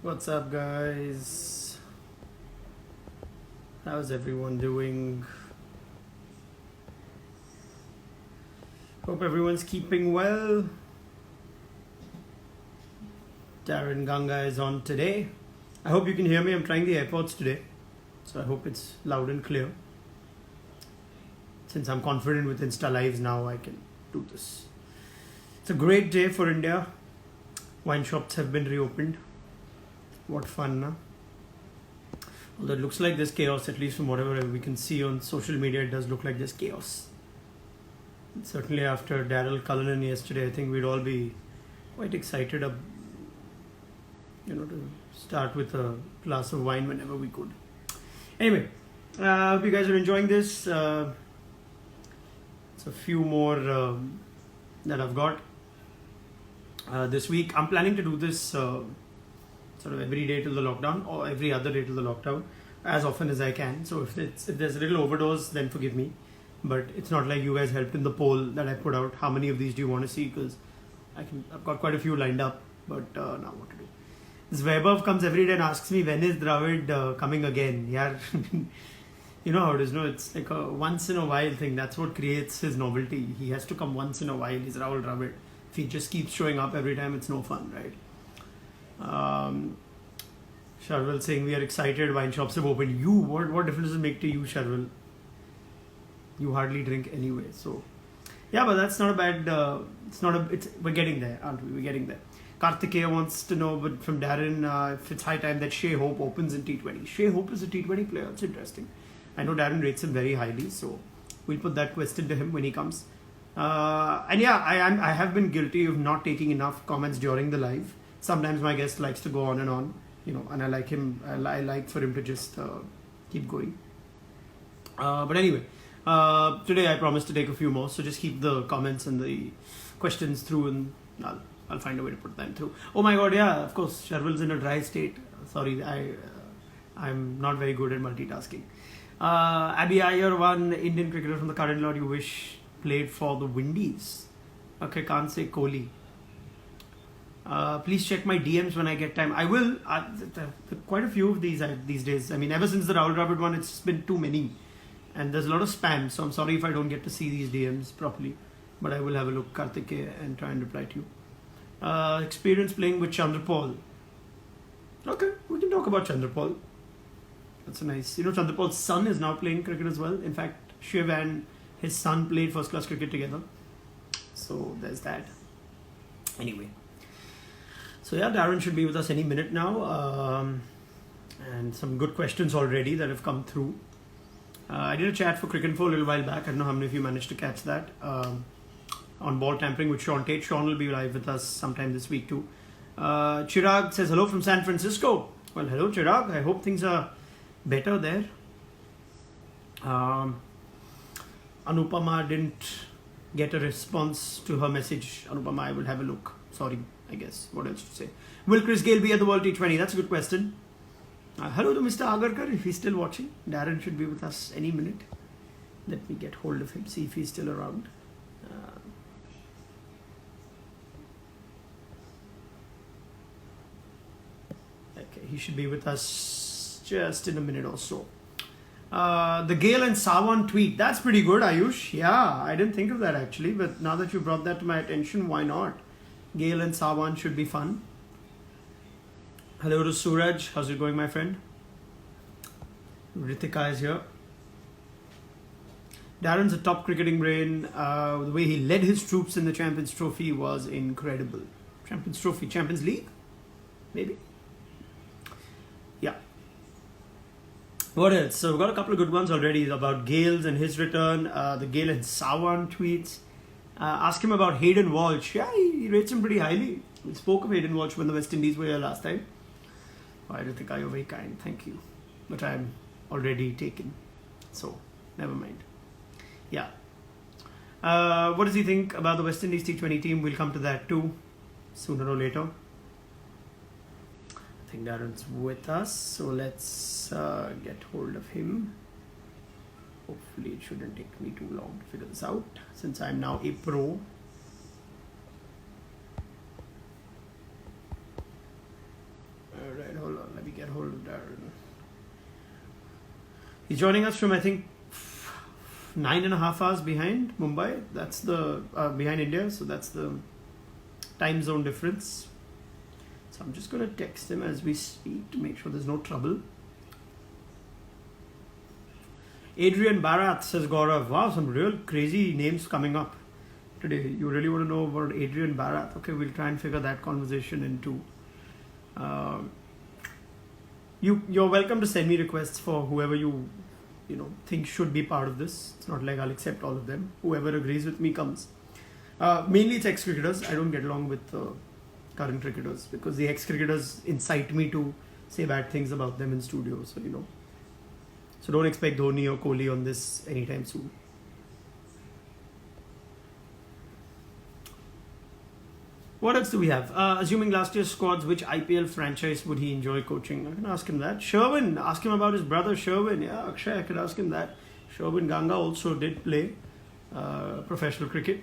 What's up, guys? How's everyone doing? Hope everyone's keeping well. Daren Ganga is on today. I hope you can hear me. I'm trying the AirPods today, so I hope it's loud and clear. Since I'm confident with InstaLives now, I can do this. It's a great day for India. Wine shops have been reopened. What fun, na? Although it looks like there's chaos, at least from whatever we can see on social media, it does look like there's chaos. And certainly after Daryl Cullinan yesterday, I think we'd all be quite excited, to start with a glass of wine whenever we could. Anyway, I hope you guys are enjoying this. It's a few more that I've got this week. I'm planning to do this sort of every day till the lockdown, or every other day till the lockdown, as often as I can. So if there's a little overdose, then forgive me. But it's not like you guys helped in the poll that I put out. How many of these do you want to see? Because I've got quite a few lined up. But now what to do? This Vaibhav comes every day and asks me, when is Dravid coming again? Yeah, you know how it is. No, it's like a once in a while thing. That's what creates his novelty. He has to come once in a while. He's Rahul Dravid. If he just keeps showing up every time, it's no fun, right? Sharwal saying we are excited, wine shops have opened. What difference does it make to you, Sharwal? You hardly drink anyway, so yeah, but that's not a bad. We're getting there, aren't we? We're getting there. Kartikeya wants to know, but from Daren, if it's high time that Shea Hope opens in T20. Shea Hope is a T20 player. It's interesting. I know Daren rates him very highly, so we'll put that question to him when he comes. And yeah, I have been guilty of not taking enough comments during the live. Sometimes my guest likes to go on, and I like him. I like for him to just keep going. But anyway, today I promised to take a few more, so just keep the comments and the questions through, and I'll find a way to put them through. Oh my God, yeah, of course, Sharvil's in a dry state. Sorry, I'm not very good at multitasking. Abhi Iyer, one Indian cricketer from the current lot you wish played for the Windies. Okay, can't say Kohli. Please check my DMs when I get time. I will. Quite a few of these days. I mean, ever since the Rahul Dravid one, it's been too many. And there's a lot of spam. So I'm sorry if I don't get to see these DMs properly. But I will have a look, Kartikeya, and try and reply to you. Experience playing with Chandrapal. Okay, we can talk about Chandrapal. That's a nice. Chandrapal's son is now playing cricket as well. In fact, Shiv and his son played first class cricket together. So there's that. Anyway. So yeah, Daren should be with us any minute now. And some good questions already that have come through. I did a chat for Cricket Info a little while back. I don't know how many of you managed to catch that. On ball tampering with Sean Tate. Sean will be live with us sometime this week too. Chirag says hello from San Francisco. Well, hello Chirag. I hope things are better there. Anupama didn't get a response to her message. Anupama, I will have a look. Sorry, I guess. What else to say? Will Chris Gayle be at the World T20? That's a good question. Hello to Mr. Agarkar, if he's still watching. Daren should be with us any minute. Let me get hold of him, see if he's still around. Okay, he should be with us just in a minute or so. The Gayle and Sarwan tweet. That's pretty good, Ayush. Yeah, I didn't think of that actually, but now that you brought that to my attention, why not? Gayle and Sarwan should be fun. Hello to Suraj. How's it going, my friend? Ritika is here. Daren's a top cricketing brain. The way he led his troops in the Champions Trophy was incredible. Champions Trophy, Champions League? Maybe? Yeah. What else? So we've got a couple of good ones already about Gayle's and his return. The Gayle and Sarwan tweets. Ask him about Hayden Walsh. Yeah, he rates him pretty highly. We spoke of Hayden Walsh when the West Indies were here last time. I don't think you're very kind. Thank you. But I'm already taken. So, never mind. Yeah. What does he think about the West Indies T20 team? We'll come to that too. Sooner or later. I think Daren's with us. So, let's get hold of him. Hopefully it shouldn't take me too long to figure this out, since I'm now a pro. Let me get hold of Daren. He's joining us from, I think, 9.5 hours behind Mumbai. That's the behind India, so that's the time zone difference. So I'm just going to text him as we speak to make sure there's no trouble. Adrian Bharat, says Gaurav. Wow, some real crazy names coming up today. You really want to know about Adrian Bharat? Okay, we'll try and figure that conversation into. You're welcome to send me requests for whoever you think should be part of this. It's not like I'll accept all of them. Whoever agrees with me comes. Mainly it's ex-cricketers. I don't get along with current cricketers because the ex-cricketers incite me to say bad things about them in studio. So don't expect Dhoni or Kohli on this anytime soon. What else do we have? Assuming last year's squads, which IPL franchise would he enjoy coaching? I can ask him that. Sherwin, ask him about his brother Sherwin. Yeah, Akshay, I could ask him that. Sherwin Ganga also did play professional cricket.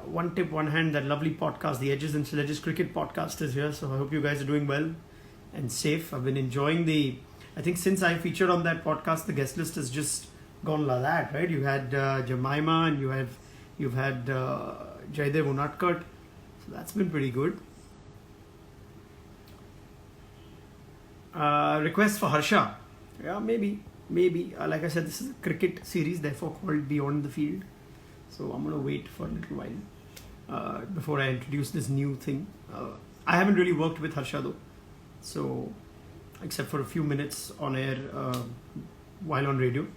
One tip, one hand, that lovely podcast, the Edges and Sledges Cricket Podcast is here. So I hope you guys are doing well and safe. I've been enjoying I think since I featured on that podcast, the guest list has just gone like that, right? You had Jemima and you've had Jaidev Unadkat. So that's been pretty good. Request for Harsha. Yeah, maybe. Like I said, this is a cricket series, therefore called Beyond the Field. So I'm going to wait for a little while before I introduce this new thing. I haven't really worked with Harsha though. So, except for a few minutes on air while on radio.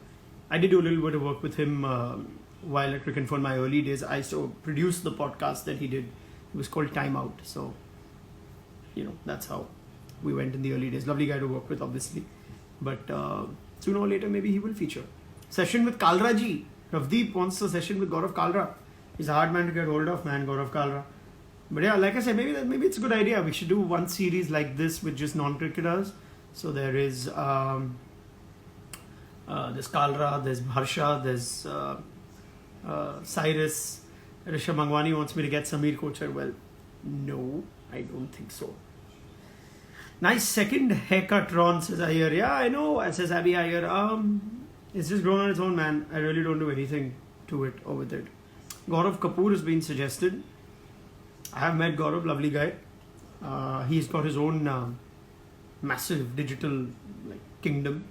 I did do a little bit of work with him while at Cricket in my early days. I used to produce the podcast that he did. It was called Time Out. So, that's how we went in the early days. Lovely guy to work with, obviously. But sooner or later, maybe he will feature. Session with Kalra ji. Ravdeep wants a session with Gaurav Kalra. He's a hard man to get hold of, man, Gaurav Kalra. But yeah, like I said, maybe it's a good idea. We should do one series like this with just non-cricketers. So there is there's Kalra, there's Harsha, there's Cyrus. Rishabh Mangwani wants me to get Sameer Kochar. Well, no, I don't think so. Nice second haircut, Ron, says Iyer. Yeah, I know, says Abby Iyer. It's just grown on its own, man. I really don't do anything to it or with it. Gaurav Kapoor has been suggested. I have met Gaurav, lovely guy. He's got his own massive digital kingdom.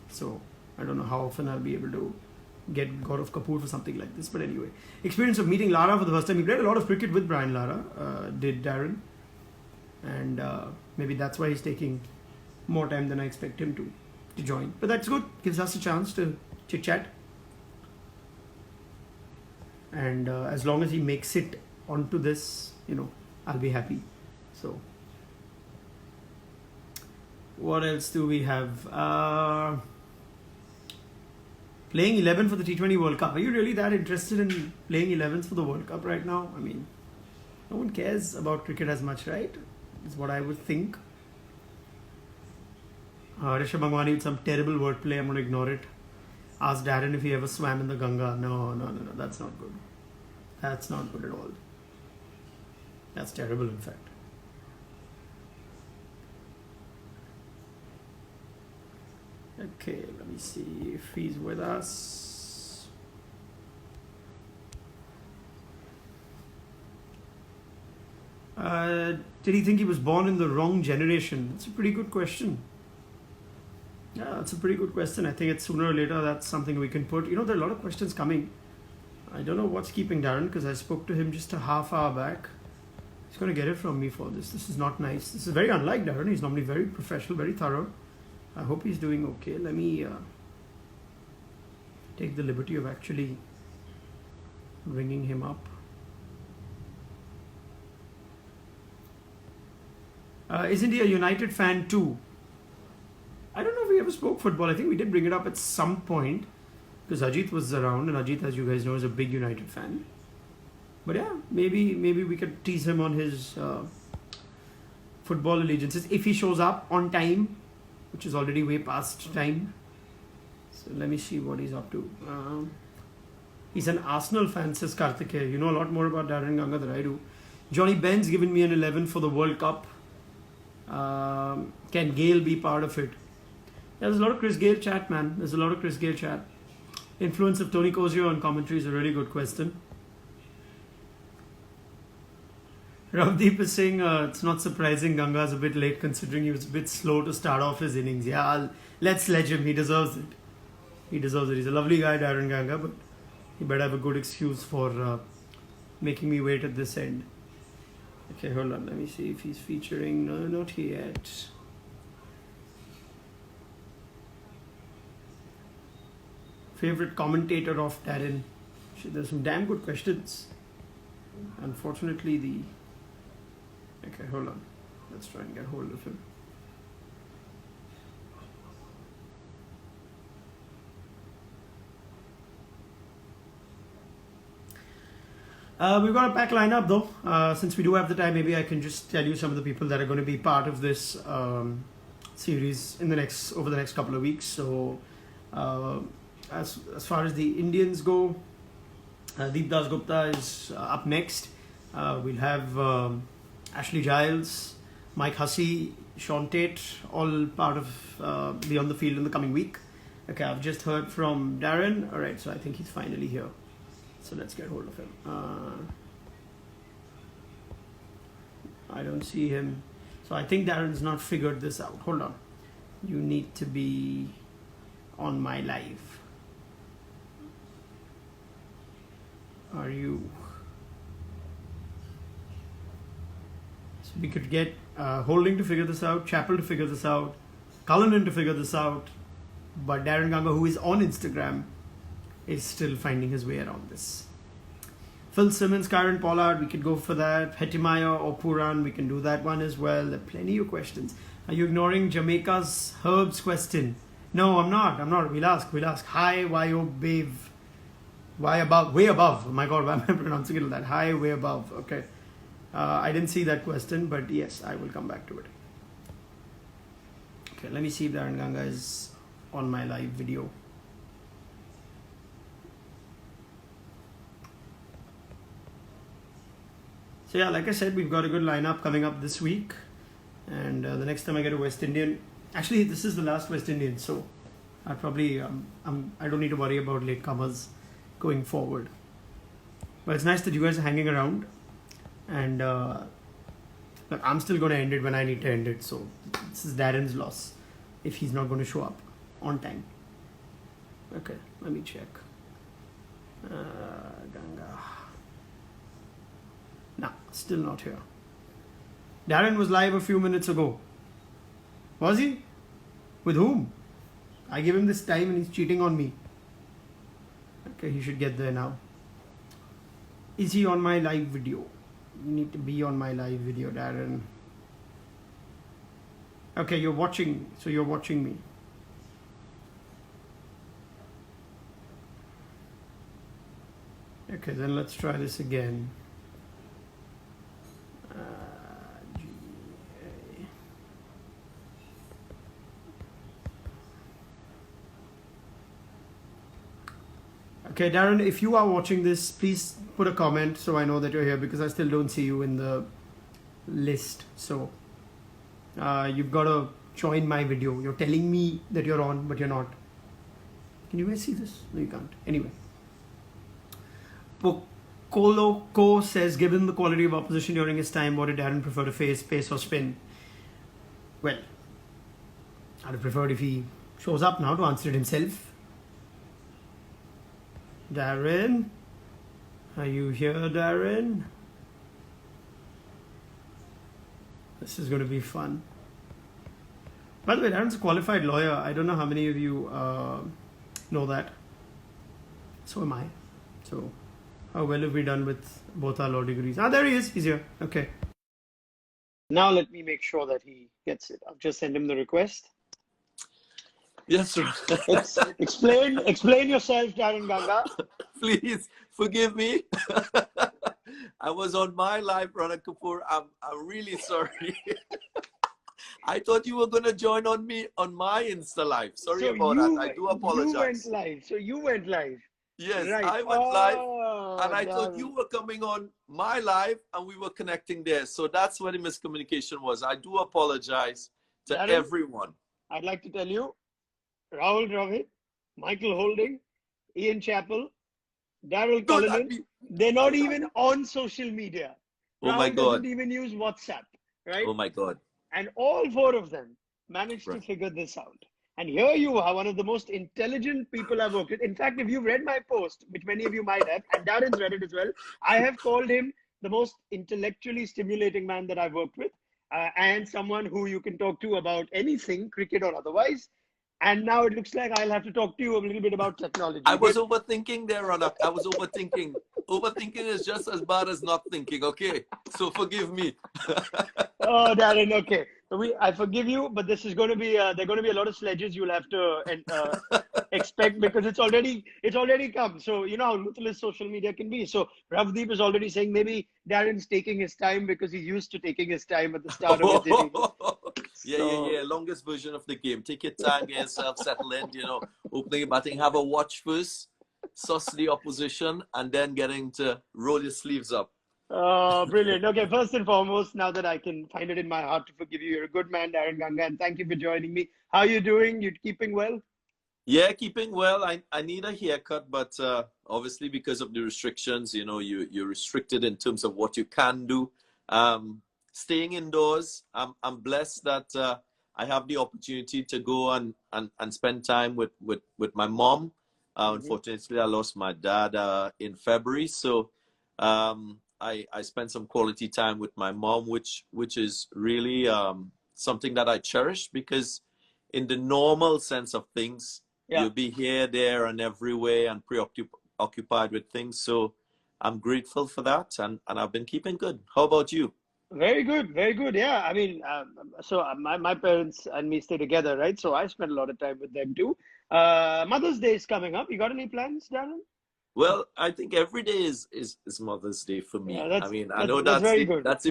So I don't know how often I'll be able to get Gaurav Kapoor for something like this. But anyway, experience of meeting Lara for the first time. He played a lot of cricket with Brian Lara, did Daren. And maybe that's why he's taking more time than I expect him to join. But that's good. Gives us a chance to chit chat. And as long as he makes it onto this, I'll be happy. So, what else do we have? Playing 11 for the T20 World Cup. Are you really that interested in playing 11s for the World Cup right now? I mean, no one cares about cricket as much, right? Is what I would think. Rishabh Mangwani with some terrible wordplay. I'm going to ignore it. Ask Daren if he ever swam in the Ganga. No. That's not good. That's not good at all. That's terrible, in fact. Okay, let me see if he's with us. Did he think he was born in the wrong generation? That's a pretty good question. Yeah, that's a pretty good question. I think it's sooner or later that's something we can put. There are a lot of questions coming. I don't know what's keeping Daren because I spoke to him just a half hour back. He's going to get it from me for this. This is not nice. This is very unlike Daren. He's normally very professional, very thorough. I hope he's doing okay. Let me take the liberty of actually ringing him up. Isn't he a United fan too? I don't know if we ever spoke football. I think we did bring it up at some point because Ajit was around, and Ajit, as you guys know, is a big United fan. But yeah, maybe we could tease him on his football allegiances if he shows up on time, which is already way past time. So let me see what he's up to. He's an Arsenal fan, says Karthikeya. You know a lot more about Daren Ganga than I do. Johnny Ben's given me an 11 for the World Cup. Can Gayle be part of it? Yeah, there's a lot of Chris Gayle chat, man. There's a lot of Chris Gayle chat. Influence of Tony Kozio on commentary is a really good question. Ravdeep is saying it's not surprising Ganga's a bit late considering he was a bit slow to start off his innings. Yeah, let's sledge him. He deserves it. He deserves it. He's a lovely guy, Daren Ganga, but he better have a good excuse for making me wait at this end. Okay, hold on. Let me see if he's featuring. No, not yet. Favorite commentator of Daren. There's some damn good questions. Unfortunately, Okay, hold on. Let's try and get hold of him. We've got a packed lineup though. Since we do have the time, maybe I can just tell you some of the people that are going to be part of this series over the next couple of weeks. So, as far as the Indians go, Deep Das Gupta is up next. We'll have Ashley Giles, Mike Hussey, Sean Tate, all part of be on the field in the coming week. Okay, I've just heard from Daren. All right, so I think he's finally here. So let's get hold of him. I don't see him. So I think Daren's not figured this out. Hold on. You need to be on my live. Are you? So we could get Holding to figure this out, Chappell to figure this out, Cullinan to figure this out, but Daren Ganga, who is on Instagram, is still finding his way around this. Phil Simmons, Kyron Pollard, we could go for that. Hetimaya or Puran, we can do that one as well. There are plenty of questions. Are you ignoring Jamaica's Herbs question? No, I'm not. We'll ask. Hi, Babe. Way above. Oh my God, why am I pronouncing it like that? Hi, way above. Okay. I didn't see that question, but yes, I will come back to it. Okay, let me see if Daren Ganga is on my live video. So yeah, like I said, we've got a good lineup coming up this week. And the next time I get a West Indian, actually this is the last West Indian, so I probably I don't need to worry about latecomers going forward. But it's nice that you guys are hanging around, and I'm still going to end it when I need to end it. So this is Daren's loss if he's not going to show up on time. Okay, let me check. Ganga. No, still not here. Daren was live a few minutes ago. Was he? With whom? I gave him this time and he's cheating on me. Okay, he should get there now. Is he on my live video? You need to be on my live video, Daren. Okay, you're watching. So you're watching me. Okay, then let's try this again. Okay, Daren, if you are watching this, please put a comment so I know that you're here, because I still don't see you in the list. So you've got to join my video. You're telling me that you're on, but you're not. Can you guys see this? No, you can't. Anyway. Pokoloko says, given the quality of opposition during his time, what did Daren prefer to face, pace or spin? Well, I'd have preferred if he shows up now to answer it himself. Daren, are you here, Daren? This is going to be fun. By the way, Daren's a qualified lawyer. I don't know how many of you know that. So am I. So, how well have we done with both our law degrees? Ah, there he is. He's here. Okay. Now let me make sure that he gets it. I've just sent him the request. Yes, sir. Explain yourself, Daren Ganga. Please forgive me. I was on my live, Raunak Kapoor. I'm really sorry. I thought you were going to join on me on my InstaLive. Sorry about that. I do apologize. You went live. Yes, Right. I went live Oh, and I thought you Darren. were coming on my live and we were connecting there. So that's where the miscommunication was. I do apologize to Darren, everyone. I'd like to tell you, Rahul Dravid, Michael Holding, Ian Chappell, Daryl Good. I Cullinan, mean, they're not even on social media. oh my Rahul doesn't God. even use WhatsApp, right? Oh my God. And all four of them managed to Right. figure this out. And here you are, one of the most intelligent people I've worked with. In fact, if you've read my post, which many of you might have, and Darren's read it as well, I have called him the most intellectually stimulating man that I've worked with, and someone who you can talk to about anything, cricket or otherwise. And now it looks like I'll have to talk to you a little bit about I technology. was overthinking there, Raunak. I was overthinking. Overthinking is just as bad as not thinking, okay? So forgive me. Oh, Darren, okay. I forgive you, but this is going to be there are going to be a lot of sledges you'll have to expect because it's already come. So you know how ruthless social media can be. So Ravdeep is already saying maybe Darren's taking his time because he's used to taking his time at the start of his innings. Yeah. Longest version of the game. Take your time, get yourself settled in, opening, batting, have a watch first, suss the opposition, and then getting to roll your sleeves up. Brilliant. Okay, first and foremost, now that I can find it in my heart to forgive you, you're a good man, Daren Ganga, and thank you for joining me. How are you doing? You keeping well? Yeah, keeping well. I need a haircut, but obviously because of the restrictions, you're restricted in terms of what you can do. Staying indoors, I'm blessed that I have the opportunity to go and spend time with my mom. Unfortunately, I lost my dad in February, so I spent some quality time with my mom, which is really something that I cherish because in the normal sense of things, Yeah. you'll be here, there, and everywhere and preoccupied with things. So I'm grateful for that, and I've been keeping good. How about you? Very good, very good. Yeah, I mean, my parents and me stay together, right? So I spend a lot of time with them too. Mother's Day is coming up. You got any plans, Darren? Well, I think every day is Mother's Day for Yeah, me. I mean, I know that's very good. that's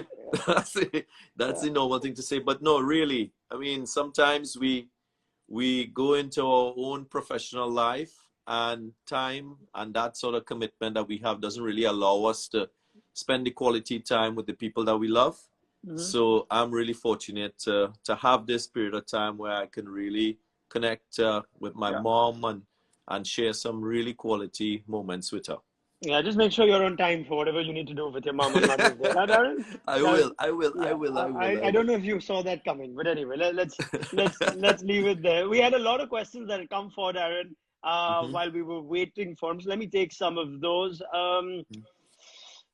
the normal thing to say, but no, really. I mean, sometimes we go into our own professional life and time and that sort of commitment that we have doesn't really allow us to spend the quality time with the people that we love. Hmm. So I'm really fortunate to have this period of time where I can really connect with my Yeah. mom and share some really quality moments with her. Yeah, just make sure you're on time for whatever you need to do with your mom on Mother's Day. Darren? I Uh, will, I will, I yeah, will, I will, I I don't will. know if you saw that coming, but anyway, let's leave it there. We had a lot of questions that had come for Darren Mhm. while we were waiting for him. So let me take some of those.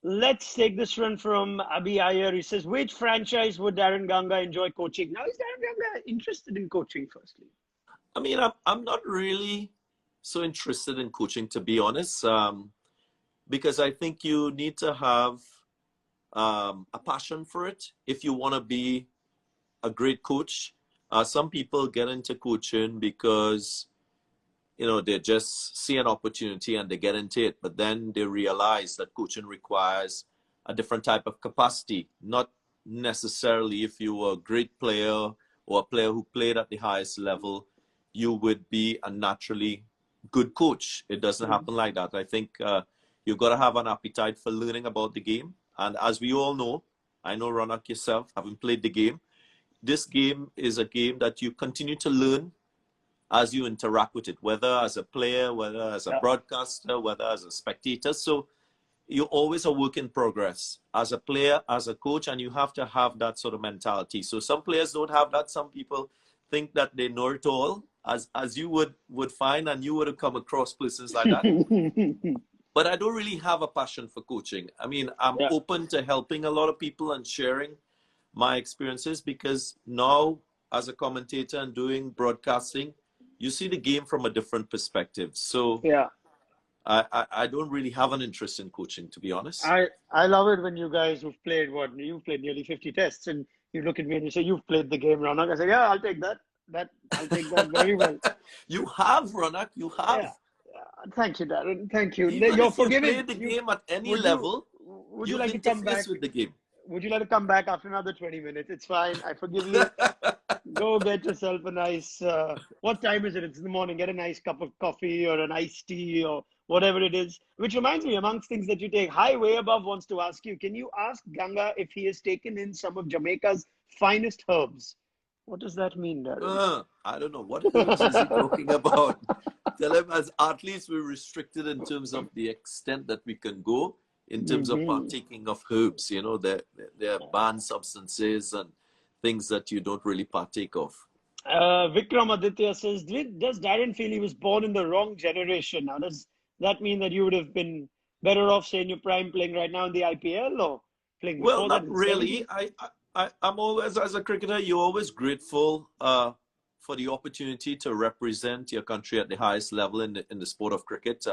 Let's take this one from Abhi Iyer. He says, which franchise would Daren Ganga enjoy coaching? Now, is Daren Ganga interested in coaching, firstly? I mean, I'm not really so interested in coaching, to be honest, because I think you need to have a passion for it if you want to be a great coach. Some people get into coaching because they just see an opportunity and they get into it, but then they realize that coaching requires a different type of capacity. Not necessarily if you were a great player or a player who played at the highest level, you would be a naturally good coach. It doesn't Mm. happen like that. I think you've got to have an appetite for learning about the game. And as we all know, I know Raunak yourself, having played the game, this game is a game that you continue to learn as you interact with it, whether as a player, whether as a Yeah. broadcaster, whether as a spectator. So you're always a work in progress as a player, as a coach, and you have to have that sort of mentality. So some players don't have that. Some people think that they know it all, as you would find, and you would have come across persons like that. But I don't really have a passion for coaching. I mean, I'm Yeah. open to helping a lot of people and sharing my experiences because now, as a commentator and doing broadcasting, you see the game from a different perspective. So Yeah. I don't really have an interest in coaching, to be honest. I love it when you guys who've played you've played nearly 50 tests and you look at me and you say, you've played the game, Raunak. I say, yeah, I'll take that. I'll take that very well. You have, Raunak, you have. Yeah. Thank you, Darren. Thank you. Even You're if you forgiven. played the You game at any would you level, would you you've like to come back? interfaced with the game. Would you like to come back after another 20 minutes? It's fine. I forgive you. Go get yourself a nice what time is it? It's in the morning. Get a nice cup of coffee or an iced tea or whatever it is. Which reminds me, amongst things that you take, Hi Way Above wants to ask you, can you ask Ganga if he has taken in some of Jamaica's finest herbs? What does that mean, Daren? I don't know. What herbs is he talking about? Tell him, as athletes, we're restricted in terms of the extent that we can go in terms of partaking of herbs. You know, there are banned substances and things that you don't really partake of. Vikram Aditya says, does Daren feel he was born in the wrong generation? Now, does that mean that you would have been better off, say, in your prime playing right now in the IPL or playing Well, before that? not really. I'm always, as a cricketer, you're always grateful for the opportunity to represent your country at the highest level in the sport of cricket.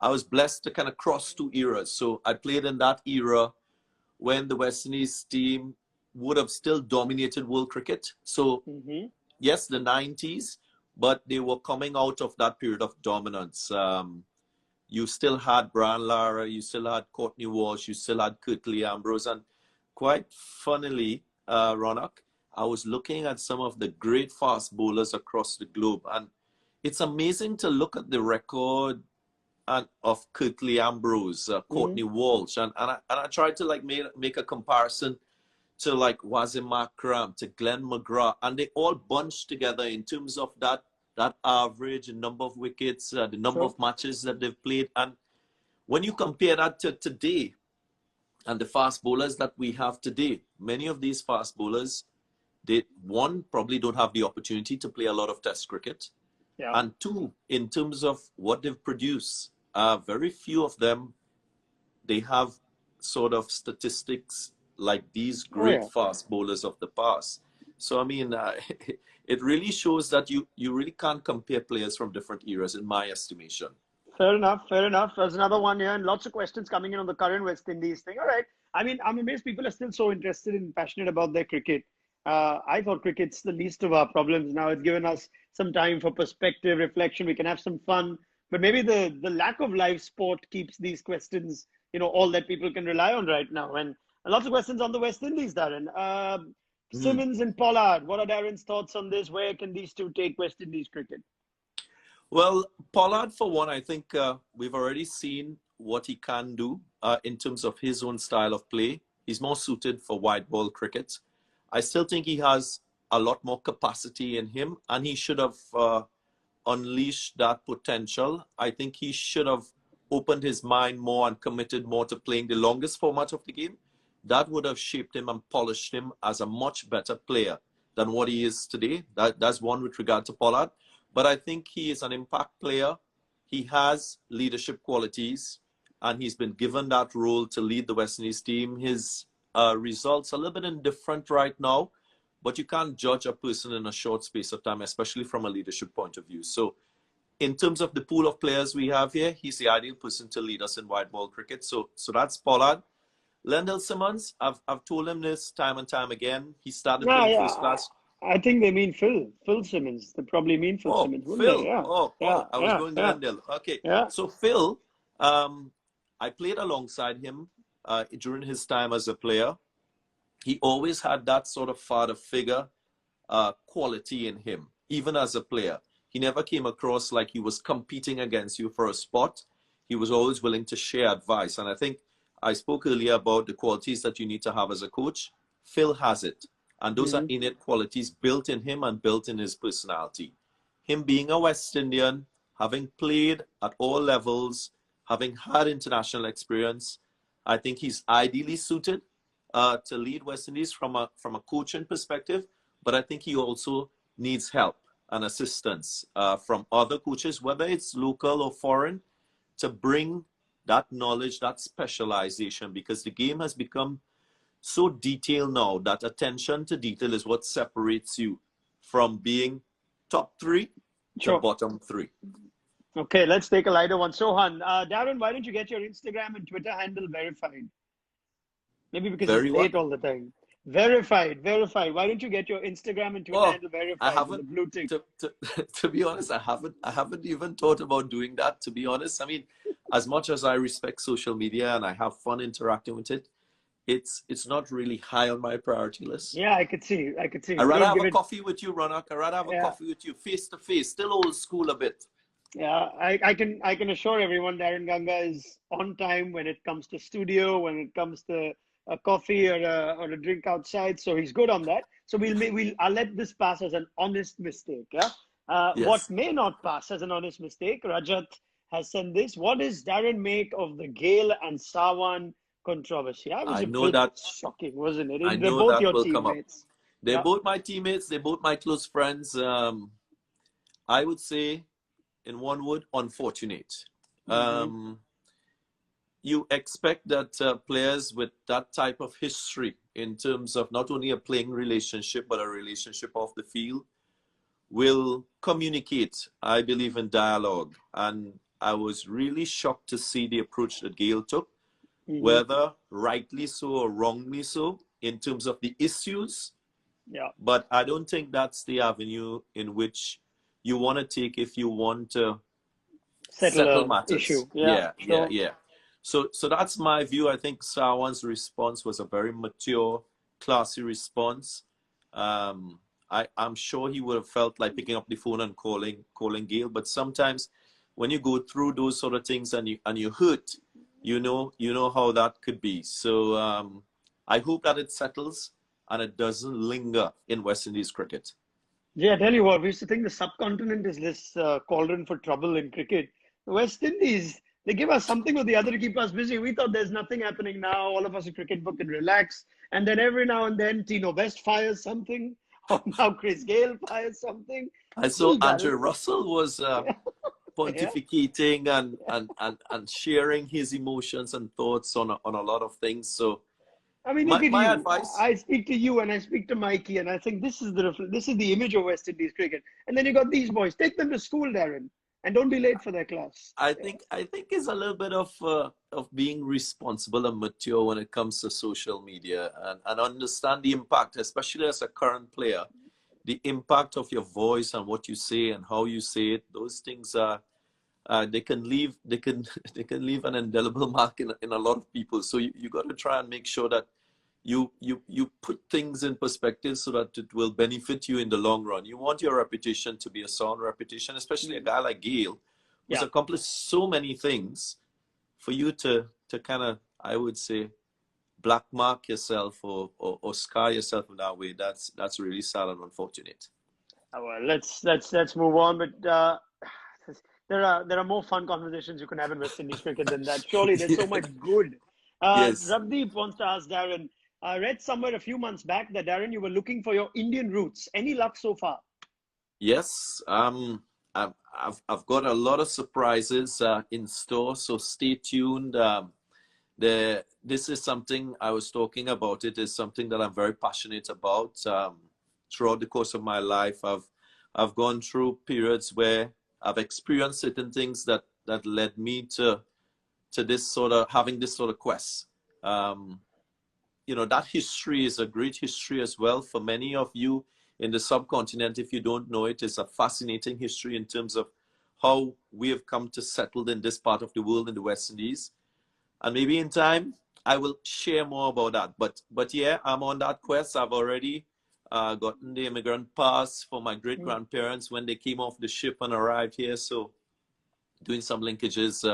I was blessed to kind of cross two eras. So I played in that era when the West Indies team would have still dominated world cricket. So yes, the 90s, but they were coming out of that period of dominance. You still had Brian Lara, you still had Courtney Walsh, you still had Curtly Ambrose. And quite funnily, Raunak, I was looking at some of the great fast bowlers across the globe. And it's amazing to look at the record of Curtly Ambrose, Courtney Walsh. And I tried to like make a comparison to like Wasim Akram, to Glenn McGrath, and they all bunched together in terms of that average, the number of wickets, the number of matches that they've played. And when you compare that to today and the fast bowlers that we have today, many of these fast bowlers, they, one, probably don't have the opportunity to play a lot of test cricket. Yeah. And two, in terms of what they've produced, very few of them, they have sort of statistics like these great fast bowlers of the past. So, I mean, it really shows that you really can't compare players from different eras, in my estimation. Fair enough, fair enough. There's another one here, and lots of questions coming in on the current West Indies thing. All right. I mean, I'm amazed people are still so interested and passionate about their cricket. I thought cricket's the least of our problems. Now it's given us some time for perspective, reflection. We can have some fun. But maybe the lack of live sport keeps these questions, all that people can rely on right now. And lots of questions on the West Indies, Daren. Simmons and Pollard, what are Daren's thoughts on this? Where can these two take West Indies cricket? Well, Pollard, for one, I think we've already seen what he can do in terms of his own style of play. He's more suited for white ball cricket. I still think he has a lot more capacity in him, and he should have unleashed that potential. I think he should have opened his mind more and committed more to playing the longest format of the game. That would have shaped him and polished him as a much better player than what he is today. That's one with regard to Pollard. But I think he is an impact player. He has leadership qualities, and he's been given that role to lead the West Indies team. His results are a little bit indifferent right now, but you can't judge a person in a short space of time, especially from a leadership point of view. So in terms of the pool of players we have here, he's the ideal person to lead us in white ball cricket. So that's Pollard. Lendl Simmons, I've told him this time and time again. He started playing first class. I think they mean Phil Simmons. They probably mean Phil Simmons. Phil. They? Yeah. I was going to Lendl. Okay. Yeah. So Phil, I played alongside him during his time as a player. He always had that sort of father figure quality in him, even as a player. He never came across like he was competing against you for a spot. He was always willing to share advice. And I think I spoke earlier about the qualities that you need to have as a coach. Phil has it. And those are innate qualities built in him and built in his personality. Him being a West Indian, having played at all levels, having had international experience, I think he's ideally suited to lead West Indies from a coaching perspective. But I think he also needs help and assistance from other coaches, whether it's local or foreign, to bring that knowledge, that specialization, because the game has become so detailed now that attention to detail is what separates you from being top three to bottom three. Okay, let's take a lighter one. Sohan, Daren, why don't you get your Instagram and Twitter handle verified? Maybe because it's late all the time. Verified. Why don't you get your Instagram and Twitter handle verified? I haven't. The blue tick. To be honest, I haven't even thought about doing that. To be honest, I mean, as much as I respect social media and I have fun interacting with it, it's not really high on my priority list. Yeah, I could see. I'd rather have a coffee with you, Raunak. I'd rather have a coffee with you face to face. Still old school a bit. Yeah, I can assure everyone Daren Ganga is on time when it comes to studio, when it comes to a coffee or a drink outside. So he's good on that. So I'll let this pass as an honest mistake. Yeah. What Yes. may not pass as an honest mistake, Rajat has sent this. What does Darren make of the Gayle and Sarwan controversy? That was I a know bit that. shocking, wasn't I it? They're know both that your will come up. teammates. They're Yeah. both my teammates. They're both my close friends. I would say, in one word, unfortunate. Hmm. Um, you expect that players with that type of history, in terms of not only a playing relationship but a relationship off the field, will communicate. I believe in dialogue, and I was really shocked to see the approach that Gayle took, Hmm. whether rightly so or wrongly so, in terms of the issues. Yeah. But I don't think that's the avenue in which you want to take if you want to Settle settle a issue. matters. Yeah. Yeah, yeah, Sure. yeah. So that's my view. I think Sarwan's response was a very mature, classy response. Um, I'm sure he would have felt like picking up the phone and calling Gayle. But sometimes when you go through those sort of things and you hurt, you know how that could be. So I hope that it settles and it doesn't linger in West Indies cricket. Yeah, I tell you what, we used to think the subcontinent is this cauldron for trouble in cricket. The West Indies, they give us something or the other to keep us busy. We thought there's nothing happening now. All of us a cricket book can relax. And then every now and then, Tino West fires something, or now Chris Gayle fires something. I saw Gee, Andrew Darren. Russell was Yeah. pontificating and sharing his emotions and thoughts on a lot of things. So I mean, look my, at my you. advice, I speak to you and I speak to Mikey, and I think this is the image of West Indies cricket. And then you got these boys. Take them to school, Darren, and don't be late for their class. Yeah. I think is a little bit of being responsible and mature when it comes to social media and understand the impact, especially as a current player, the impact of your voice and what you say and how you say it. Those things are they can they can leave an indelible mark in a lot of people. So you got to try and make sure that you put things in perspective so that it will benefit you in the long run. You want your reputation to be a sound reputation, especially a Mm. guy like Gayle, who's Yeah. accomplished so many things. For you to kind of, I would say, black mark yourself or scar yourself in that way, that's really sad and unfortunate. Well, let's move on. But there are more fun conversations you can have in West Indies cricket than that. Surely there's so Yeah. much good. Yes. Rabdeep wants to ask Darren. I read somewhere a few months back that Darren, you were looking for your Indian roots. Any luck so far? Yes. I've got a lot of surprises in store, so stay tuned. This is something I was talking about. It is something that I'm very passionate about. Throughout the course of my life, I've gone through periods where I've experienced certain things that led me to this sort of having this sort of quest. Um, that history is a great history as well for many of you in the subcontinent. If you don't know it, it's a fascinating history in terms of how we have come to settle in this part of the world in the West Indies. And maybe in time I will share more about that. But yeah, I'm on that quest. I've already gotten the immigrant pass for my great Hmm. grandparents when they came off the ship and arrived here. So doing some linkages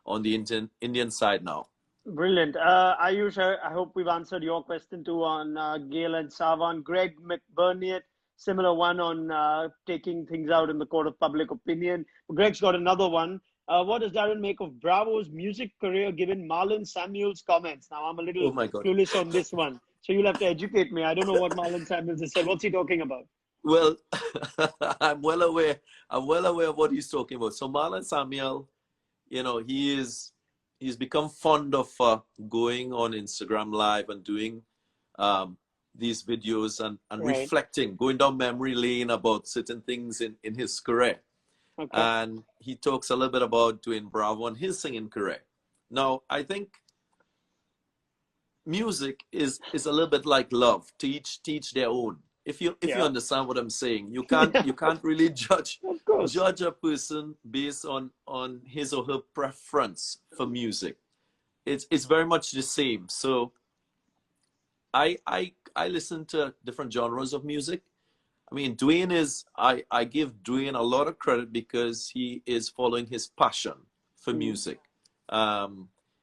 on the Indian side now. Brilliant. Ayush, I hope we've answered your question too on Gayle and Savan. Greg McBurnett, similar one on taking things out in the court of public opinion. Greg's got another one. What does Darren make of Bravo's music career given Marlon Samuels' comments? Now, I'm a little Oh my God. clueless on this one, so you'll have to educate me. I don't know what Marlon Samuels has said. What's he talking about? Well, I'm well aware. I'm well aware of what he's talking about. So Marlon Samuel, he's become fond of going on Instagram Live and doing um, these videos and Right. reflecting, going down memory lane about certain things in his career. Okay. And he talks a little bit about doing Bravo and his singing career. Now, I think music is a little bit like love, to each their own. If you Yeah. understand what I'm saying, you can't really Of course. judge a person based on his or her preference for music. It's very much the same. So I listen to different genres of music. I mean, Dwayne is, I give Dwayne a lot of credit because he is following his passion for music.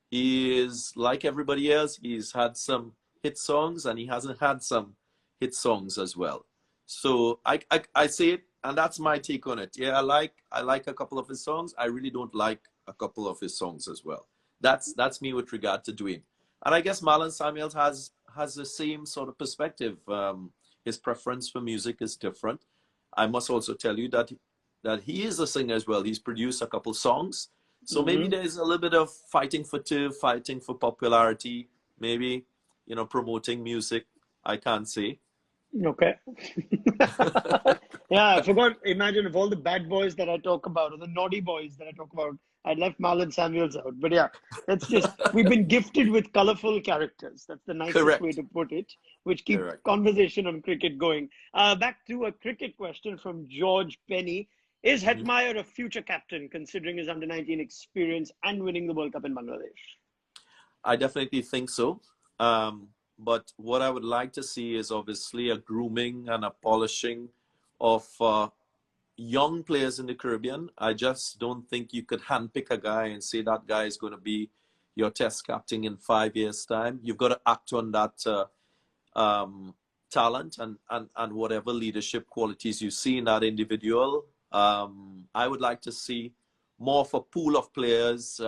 He is like everybody else. He's had some hit songs and he hasn't had some hit songs as well. So I say it, and that's my take on it. Yeah, I like a couple of his songs. I really don't like a couple of his songs as well. That's me with regard to Dwayne. And I guess Marlon Samuels has the same sort of perspective. His preference for music is different. I must also tell you that he is a singer as well. He's produced a couple songs. So maybe there's a little bit of fighting for turf, fighting for popularity, maybe, you know, promoting music. I can't say. Okay. Yeah, I forgot. Imagine if all the bad boys that I talk about, or the naughty boys that I talk about, I left Marlon Samuels out. But yeah, that's just, we've been gifted with colorful characters. That's the nicest Correct. way to put it, which keep Correct. conversation on cricket going. Back to a cricket question from George Penny. Is Hetmeyer a future captain, considering his under-19 experience and winning the World Cup in Bangladesh? I definitely think so. But what I would like to see is obviously a grooming and a polishing of young players in the Caribbean. I just don't think you could handpick a guy and say that guy is going to be your test captain in 5 years' time. You've got to act on that talent and whatever leadership qualities you see in that individual. I would like to see more of a pool of players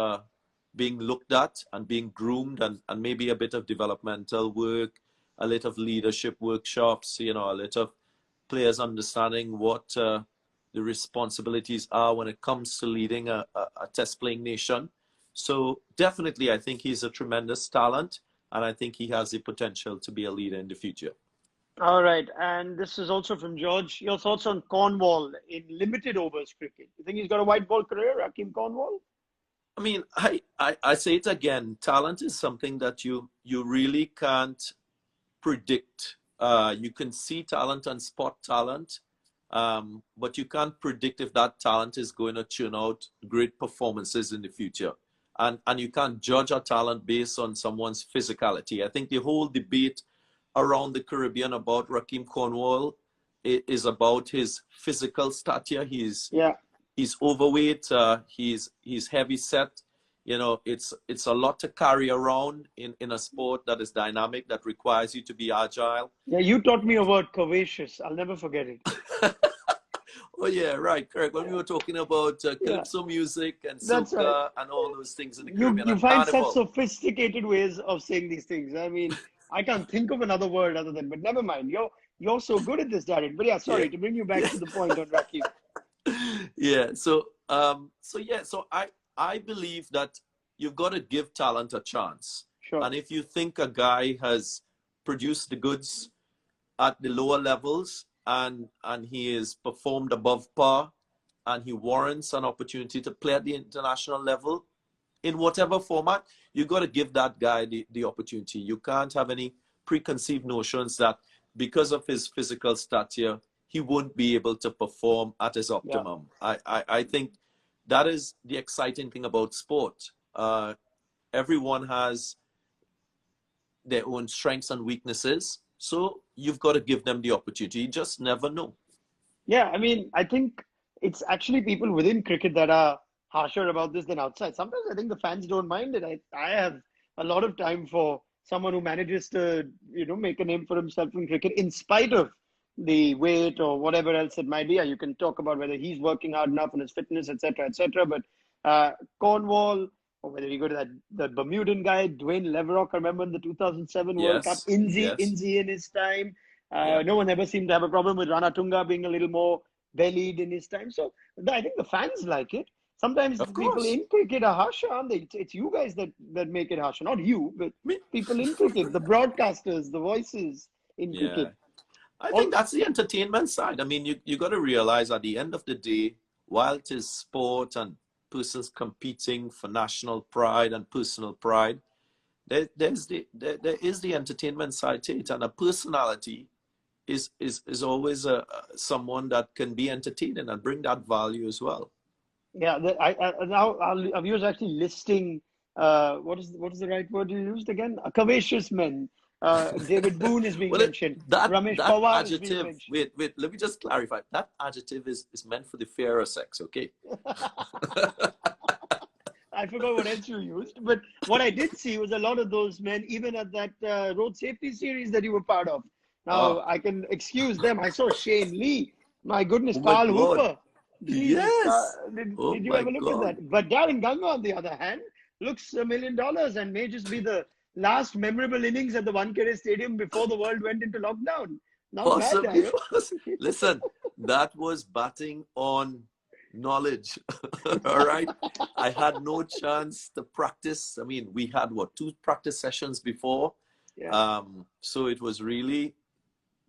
being looked at and being groomed, and maybe a bit of developmental work, a little of leadership workshops, you know, a little of players understanding what the responsibilities are when it comes to leading a test playing nation. So definitely, I think he's a tremendous talent, and I think he has the potential to be a leader in the future. All right. And this is also from George. Your thoughts on Cornwall in limited overs cricket? You think he's got a white ball career, Hakeem Cornwall? I mean, I say it again, talent is something that you really can't predict. You can see talent and spot talent, but you can't predict if that talent is going to churn out great performances in the future. And you can't judge a talent based on someone's physicality. I think the whole debate around the Caribbean about Hakeem Cornwall is about his physical stature. He's overweight. He's heavy set. You know, it's a lot to carry around in a sport that is dynamic, that requires you to be agile. Yeah, you taught me a word, curvaceous. I'll never forget it. Oh yeah, right, correct. When we were talking about calypso music and soca and all those things in the Caribbean, you and find carnival. such sophisticated ways of saying these things. I mean, I can't think of another word other than. But never mind. You're so good at this, Daren. But yeah, sorry to bring you back to the point on Hakeem. Yeah. So I believe that you've got to give talent a chance. Sure. And if you think a guy has produced the goods at the lower levels and he is performed above par and he warrants an opportunity to play at the international level in whatever format, you've got to give that guy the opportunity. You can't have any preconceived notions that because of his physical stature, he won't be able to perform at his optimum. Yeah. I think that is the exciting thing about sport. Everyone has their own strengths and weaknesses. So you've got to give them the opportunity. You just never know. Yeah, I mean, I think it's actually people within cricket that are harsher about this than outside. Sometimes I think the fans don't mind it. I have a lot of time for someone who manages to, make a name for himself in cricket in spite of the weight or whatever else it might be. You can talk about whether he's working hard enough on his fitness, etc., etc. But Cornwall, or whether you go to that Bermudan guy, Dwayne Leverock, I remember in the 2007 World Cup, Inzi in his time. No one ever seemed to have a problem with Rana Tunga being a little more bellied in his time. So I think the fans like it. Sometimes people in cricket are harsher, aren't they? It's you guys that make it harsher. Not you, but people in cricket, the broadcasters, the voices in cricket. I think that's the entertainment side. I mean, you got to realize at the end of the day, while it is sport and persons competing for national pride and personal pride, there is the entertainment side to it, and a personality is always someone that can be entertaining and bring that value as well. Yeah, now our viewers actually listing what is the right word you used again? Curvaceous men. David Boone is being Well, mentioned. that Ramesh that Pawar is being adjective. mentioned. Wait. Let me just clarify. That adjective is meant for the fairer sex. Okay. I forgot what else you used, but what I did see was a lot of those men, even at that road safety series that you were part of. Now, Ah. I can excuse them. I saw Shane Lee. My goodness, Oh my Carl God. Hooper. Jesus, Yes. Oh did you my ever look at God. that? But Daren Ganga, on the other hand, looks $1 million and may just be the last memorable innings at the Wankhede Stadium before the world went into lockdown. Not bad, Possibly. Daren. Listen, that was batting on knowledge. All right. I had no chance to practice. I mean, we had what, 2 practice sessions before. Yeah. So it was really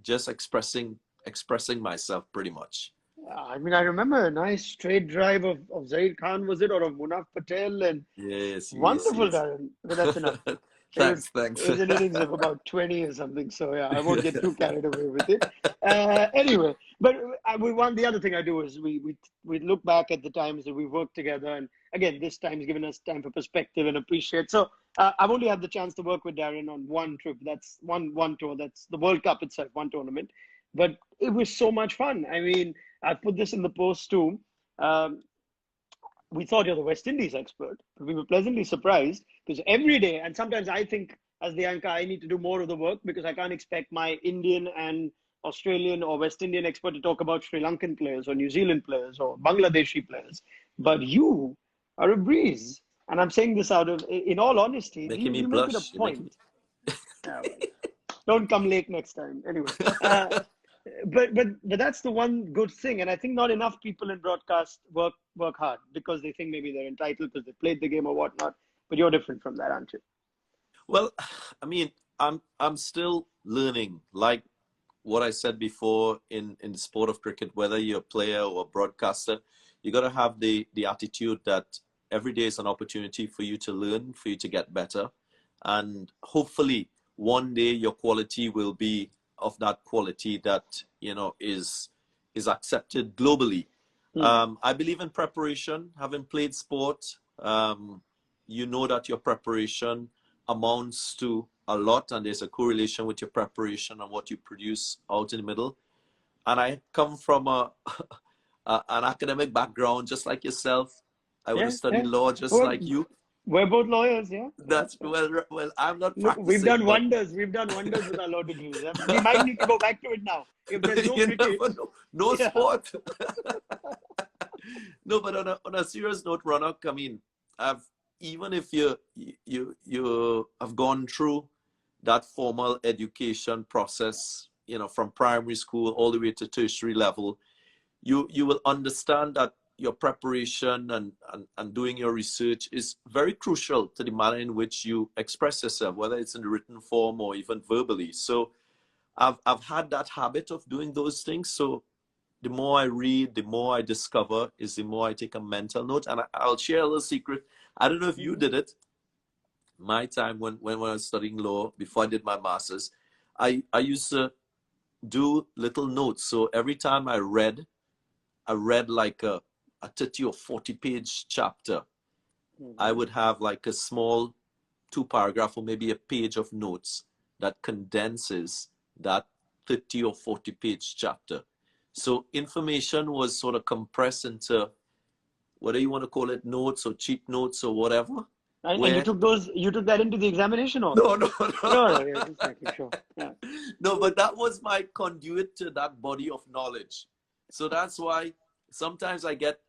just expressing myself pretty much. I mean, I remember a nice straight drive of Zaid Khan, was it, or of Munaf Patel, and Yes. wonderful, Darren. But that's enough. Thanks. It was an innings of about 20 or something. So yeah, I won't get too carried away with it. Anyway, but the other thing I do is we look back at the times that we worked together, and again, this time's given us time for perspective and appreciate. So I've only had the chance to work with Darren on one trip. That's one tour. That's the World Cup itself, one tournament. But it was so much fun. I mean, I put this in the post too. We thought you're the West Indies expert, but we were pleasantly surprised because every day, and sometimes I think as the anchor, I need to do more of the work because I can't expect my Indian and Australian or West Indian expert to talk about Sri Lankan players or New Zealand players or Bangladeshi players. But you are a breeze. And I'm saying this in all honesty, Making me you make it a blush. You're making point. Yeah, well, don't come late next time. Anyway. But that's the one good thing, and I think not enough people in broadcast work hard because they think maybe they're entitled because they played the game or whatnot. But you're different from that, aren't you? Well, I mean, I'm still learning. Like what I said before, in the sport of cricket, whether you're a player or a broadcaster, you got to have the attitude that every day is an opportunity for you to learn, for you to get better, and hopefully one day your quality will be of that quality that is accepted globally. I believe in preparation. Having played sport, you know that your preparation amounts to a lot, and there's a correlation with your preparation and what you produce out in the middle. And I come from an academic background, just like yourself. I would have studied law just like you. We're both lawyers, yeah. That's well. I'm not Look, practicing. we've done wonders. We've done wonders with our law degrees. We might need to go back to it now if there's no cricket. No sport. No, but on a serious note, Raunak, I mean, even if you have gone through that formal education process, from primary school all the way to tertiary level, you will understand that your preparation and doing your research is very crucial to the manner in which you express yourself, whether it's in the written form or even verbally. So I've had that habit of doing those things. So the more I read, the more I discover, is the more I take a mental note. And I'll share a little secret. I don't know if you did it. My time when I was studying law, before I did my master's, I used to do little notes. So every time I read like a 30 or 40-page chapter, I would have like a small 2-paragraph or maybe a page of notes that condenses that 30 or 40-page chapter. So information was sort of compressed into, whether you want to call it notes or cheat notes or whatever. And you took that into the examination, or no. No, yeah, just making sure. Yeah. No, but that was my conduit to that body of knowledge. So that's why sometimes I get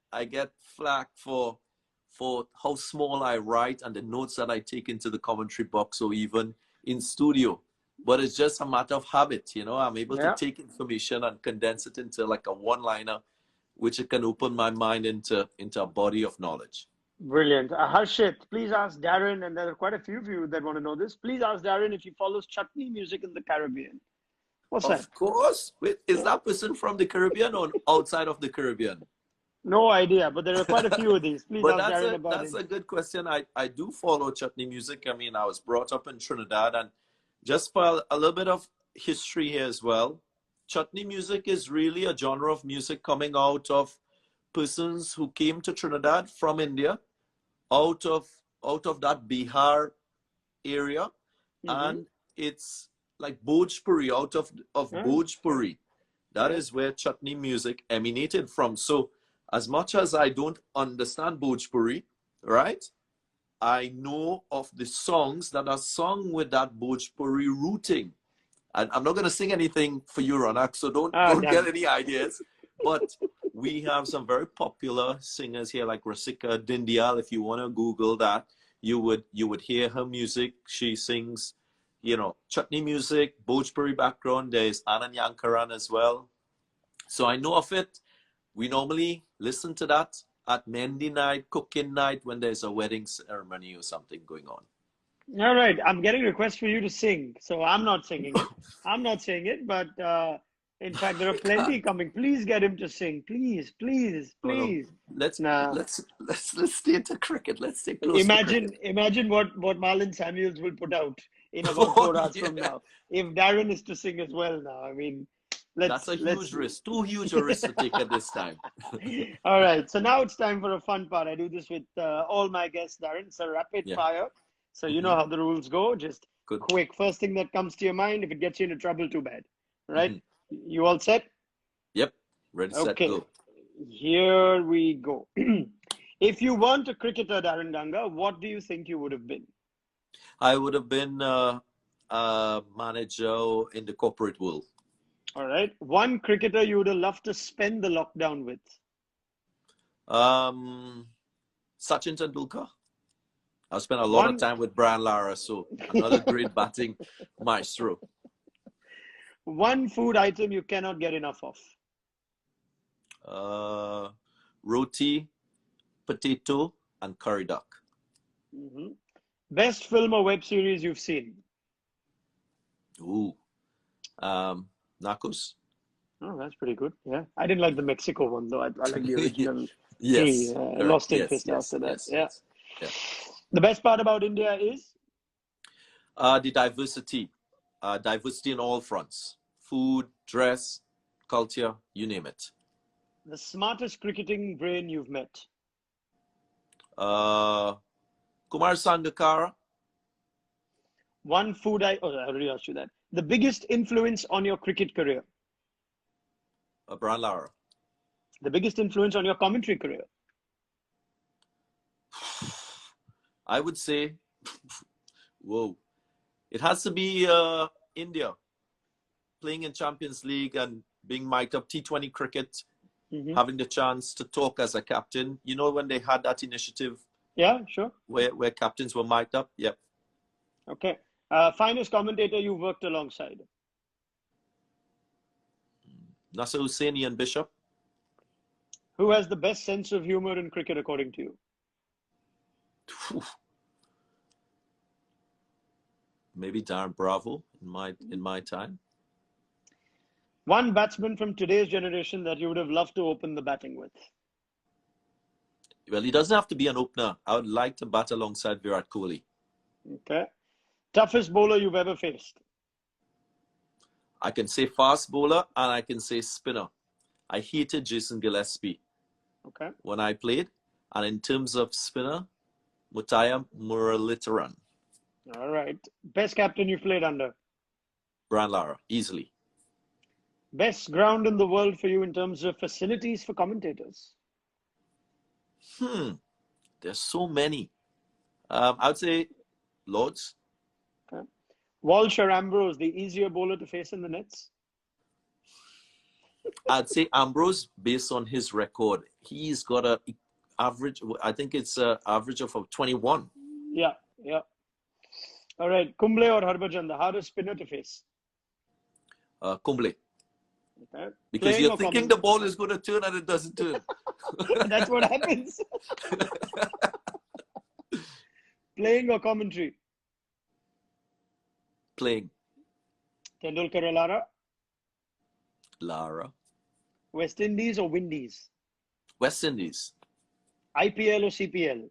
flack for how small I write and the notes that I take into the commentary box or even in studio. But it's just a matter of habit, I'm able to take information and condense it into like a one-liner, which it can open my mind into a body of knowledge. Brilliant. Harshit, please ask Daren, and there are quite a few of you that want to know this. Please ask Daren if he follows Chutney music in the Caribbean. What's that? Of course. Wait, is that person from the Caribbean or outside of the Caribbean? No idea, but there are quite a few of these. Please ask Daren about it. That's a good question. I do follow Chutney music. I mean, I was brought up in Trinidad, and just for a little bit of history here as well, Chutney music is really a genre of music coming out of persons who came to Trinidad from India, out of that Bihar area, and it's like Bhojpuri, out of Huh? Bhojpuri. That Yeah. is where Chutney music emanated from. So as much as I don't understand Bhojpuri, right? I know of the songs that are sung with that Bhojpuri rooting. And I'm not going to sing anything for you, Raunak, so don't get Done. any ideas. But we have some very popular singers here, like Rasika Dindyal. If you want to Google that, you would hear her music. She sings, Chutney music, Bhojpuri background. There's Anand Yankaran as well. So I know of it. We normally listen to that at Mendi night, cooking night, when there's a wedding ceremony or something going on. All right. I'm getting requests for you to sing, so I'm not singing it. I'm not saying it, but in fact, there are plenty coming. Please get him to sing. Please, please, No, no. please. Let's Nah. let's stay to cricket. Let's stay close to cricket. Imagine what Marlon Samuels will put out in about 4 hours from now. If Daren is to sing as well now, I mean, That's a huge risk. Too huge a risk to take at this time. All right. So now it's time for a fun part. I do this with all my guests, Daren. It's a rapid fire. So you know how the rules go. Just Good. quick. First thing that comes to your mind. If it gets you into trouble, too bad. Right? You all set? Yep. Ready, set, go. Here we go. If you weren't a cricketer, Daren Ganga, what do you think you would have been? I would have been a manager in the corporate world. All right. One cricketer you would have loved to spend the lockdown with? Sachin Tendulkar. I've spent a lot of time with Brian Lara, so another great batting maestro. One food item you cannot get enough of? Roti, potato, and curry duck. Best film or web series you've seen? Ooh. Narcos. Oh, that's pretty good. Yeah. I didn't like the Mexico one, though. I like the original Yes. three. I lost interest after that. Yes. The best part about India is? The diversity. Diversity in all fronts. Food, dress, culture, you name it. The smartest cricketing brain you've met? Kumar Sangakkara. One food I already asked you that. The biggest influence on your cricket career? Brian Lara. The biggest influence on your commentary career? I would say, whoa, it has to be India. Playing in Champions League and being mic'd up, T20 cricket, having the chance to talk as a captain. You know when they had that initiative? Yeah, sure. Where captains were mic'd up? Yep. Okay. Finest commentator you worked alongside? Nasser Hussaini and Bishop. Who has the best sense of humor in cricket according to you? Maybe Darren Bravo in my time. One batsman from today's generation that you would have loved to open the batting with? Well, he doesn't have to be an opener. I would like to bat alongside Virat Kohli. Okay. Toughest bowler you've ever faced? I can say fast bowler and I can say spinner. I hated Jason Gillespie when I played. And in terms of spinner, Muttiah Muralitharan. All right. Best captain you've played under? Brian Lara, easily. Best ground in the world for you in terms of facilities for commentators? There's so many. I would say Lords. Okay. Walsh or Ambrose, the easier bowler to face in the nets? I'd say Ambrose, based on his record. He's got a average, I think it's an average of 21. Yeah. All right. Kumble or Harbhajan, the hardest spinner to face? Kumble. Okay. Because you're thinking the ball is going to turn and it doesn't turn. That's what happens. Playing or commentary? Playing. Tendulkar or Lara? Lara. West Indies or Windies? West Indies. IPL or CPL?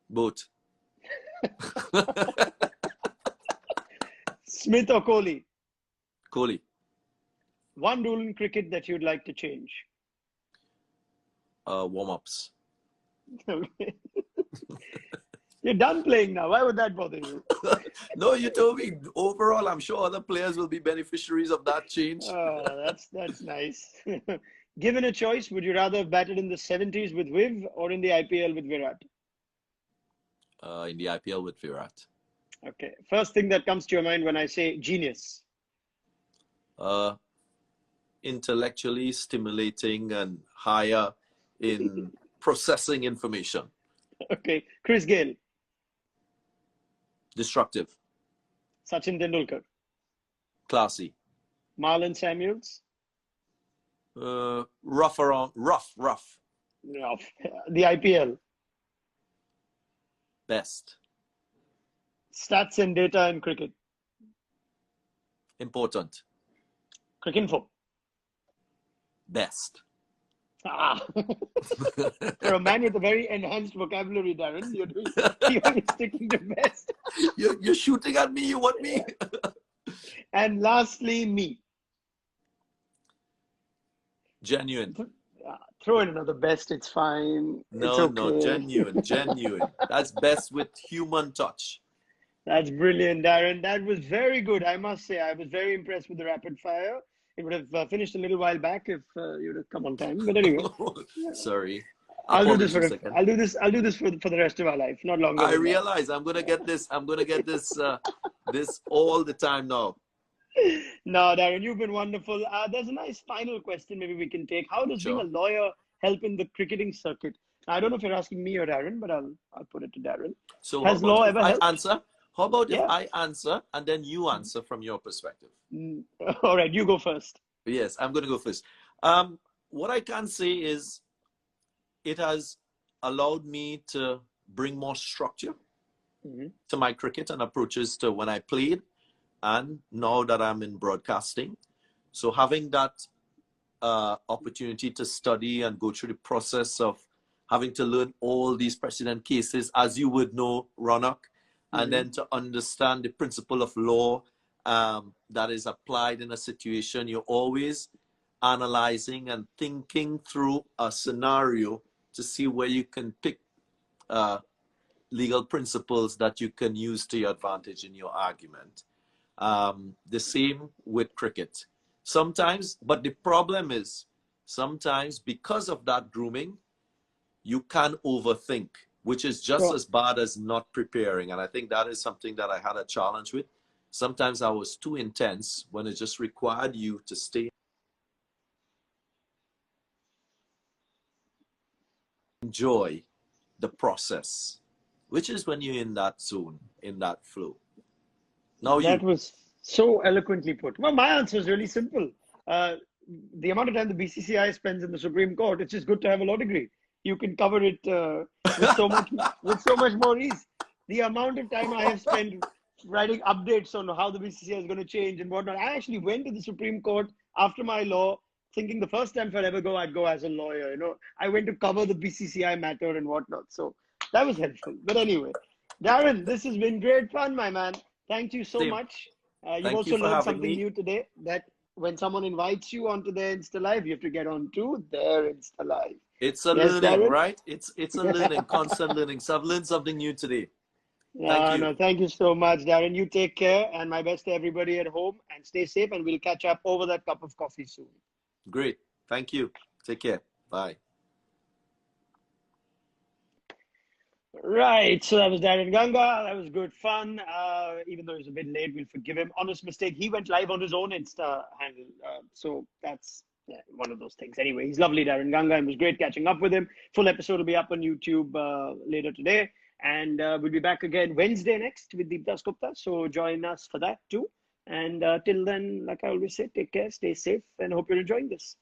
Both. Smith or Kohli? Kohli. One rule in cricket that you'd like to change? Warm-ups. Okay. You're done playing now. Why would that bother you? No, you told me overall, I'm sure other players will be beneficiaries of that change. That's nice. Given a choice, would you rather have batted in the 70s with Viv or in the IPL with Virat? In the IPL with Virat. Okay. First thing that comes to your mind when I say genius. Intellectually stimulating and higher in processing information. Okay. Chris Gayle. Destructive. Sachin Tendulkar. Classy. Marlon Samuels. Rough. No. The IPL. Best. Stats and data in cricket. Important. Cricinfo. Best. Ah. For a man with a very enhanced vocabulary, Daren, you're sticking to best. You're shooting at me. You want me? And lastly, me. Genuine. Throw in another best. It's fine. It's okay. No, genuine. That's best with human touch. That's brilliant, Daren. That was very good. I must say, I was very impressed with the rapid fire. It would have finished a little while back if you'd have come on time. But anyway, sorry. I'll do this for the rest of our life. Not longer. I realize I'm gonna get this. This all the time now. No, Daren, you've been wonderful. There's a nice final question maybe we can take. How does being a lawyer help in the cricketing circuit? I don't know if you're asking me or Daren, but I'll put it to Daren. So has law ever helped? I answer? How about if I answer and then you answer from your perspective? All right, you go first. Yes, I'm going to go first. What I can say is it has allowed me to bring more structure to my cricket and approaches to when I played and now that I'm in broadcasting. So having that opportunity to study and go through the process of having to learn all these precedent cases, as you would know, Raunak, and then to understand the principle of law that is applied in a situation. You're always analyzing and thinking through a scenario to see where you can pick legal principles that you can use to your advantage in your argument. The same with cricket. Sometimes, but the problem is, sometimes because of that grooming, you can overthink, which is just as bad as not preparing. And I think that is something that I had a challenge with. Sometimes I was too intense when it just required you to stay. Enjoy the process, which is when you're in that zone, in that flow. Now that was so eloquently put. Well, my answer is really simple. The amount of time the BCCI spends in the Supreme Court, it's just good to have a law degree. You can cover it with so much more ease. The amount of time I have spent writing updates on how the BCCI is going to change and whatnot. I actually went to the Supreme Court after my law, thinking the first time if I'd ever go, I'd go as a lawyer. You know, I went to cover the BCCI matter and whatnot. So that was helpful. But anyway, Daren, this has been great fun, my man. Thank you so much. You've also learned something new today, that when someone invites you onto their InstaLive, you have to get onto their InstaLive. It's a learning, Daren? Right? It's a learning, constant learning. So I've learned something new today. Thank you so much, Daren. You take care, and my best to everybody at home, and stay safe, and we'll catch up over that cup of coffee soon. Great. Thank you. Take care. Bye. Right, so that was Daren Ganga. That was good fun. Even though he was a bit late, we'll forgive him. Honest mistake, he went live on his own Insta handle. So that's one of those things. Anyway, he's lovely, Daren Ganga, and it was great catching up with him. Full episode will be up on YouTube later today. And we'll be back again Wednesday next with Deepdas Gupta. So join us for that too. And till then, like I always say, take care, stay safe, and hope you're enjoying this.